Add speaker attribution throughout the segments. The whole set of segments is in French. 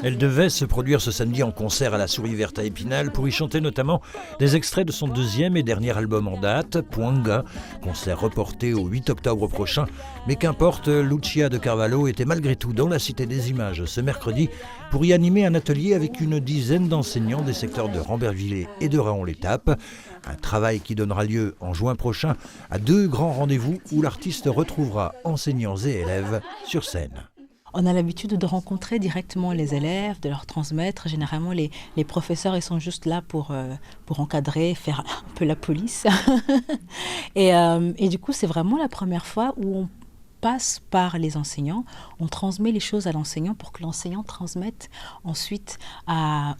Speaker 1: Elle devait se produire ce samedi en concert à la Souris Verte à Épinal pour y chanter notamment des extraits de son deuxième et dernier album en date, Poinga, concert reporté au 8 octobre prochain. Mais qu'importe, Lucia de Carvalho était malgré tout dans la Cité des Images ce mercredi pour y animer un atelier avec une dizaine d'enseignants des secteurs de Rambervillers et de Raon-l'Étape. Un travail qui donnera lieu en juin prochain à 2 grands rendez-vous où l'artiste retrouvera enseignants et élèves sur scène.
Speaker 2: On a l'habitude de rencontrer directement les élèves, de leur transmettre. Généralement, les professeurs, ils sont juste là pour encadrer, faire un peu la police. et du coup, c'est vraiment la première fois où on passe par les enseignants. On transmet les choses à l'enseignant pour que l'enseignant transmette ensuite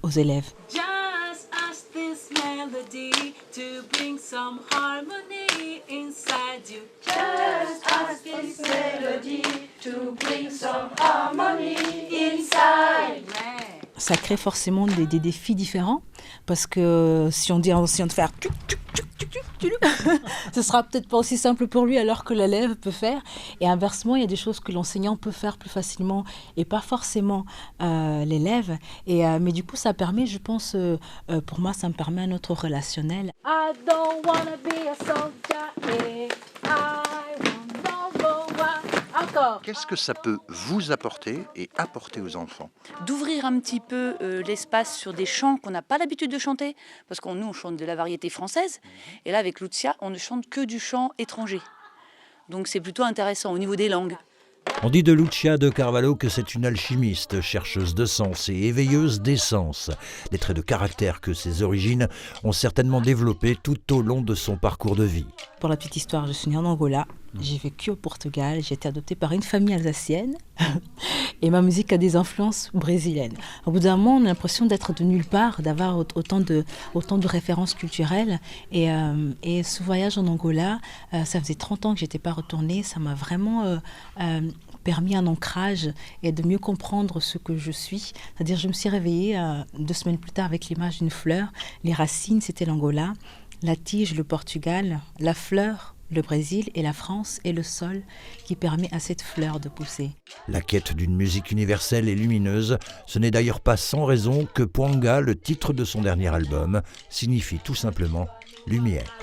Speaker 2: aux élèves.
Speaker 3: Just ask this melody to bring some harmony inside you. Just ask this melody to bring some harmony inside.
Speaker 2: Ça crée forcément des défis différents parce que si on dit à l'enseignant de faire ce sera peut-être pas aussi simple pour lui alors que l'élève peut faire. Et inversement, il y a des choses que l'enseignant peut faire plus facilement et pas forcément l'élève. Mais du coup, ça permet, je pense, pour moi, ça me permet un autre relationnel.
Speaker 3: I don't wanna be a soldier, I want number one. Encore.
Speaker 4: Qu'est-ce que ça peut vous apporter et apporter aux enfants?
Speaker 5: D'ouvrir un petit peu l'espace sur des chants qu'on n'a pas l'habitude de chanter, parce qu'on nous on chante de la variété française, et là avec Lucia on ne chante que du chant étranger. Donc c'est plutôt intéressant au niveau des langues.
Speaker 1: On dit de Lucia de Carvalho que c'est une alchimiste, chercheuse de sens et éveilleuse d'essence. Des traits de caractère que ses origines ont certainement développés tout au long de son parcours de vie.
Speaker 2: Pour la petite histoire, je suis née en Angola, j'ai vécu au Portugal, j'ai été adoptée par une famille alsacienne et ma musique a des influences brésiliennes. Au bout d'un moment, on a l'impression d'être de nulle part, d'avoir autant de références culturelles. Et ce voyage en Angola, ça faisait 30 ans que je n'étais pas retournée, ça m'a vraiment permis un ancrage et de mieux comprendre ce que je suis. C'est-à-dire, je me suis réveillée 2 semaines plus tard avec l'image d'une fleur. Les racines, c'était l'Angola, la tige, le Portugal, la fleur, le Brésil, et la France est le sol qui permet à cette fleur de pousser.
Speaker 1: La quête d'une musique universelle et lumineuse, ce n'est d'ailleurs pas sans raison que Poinga, le titre de son dernier album, signifie tout simplement lumière.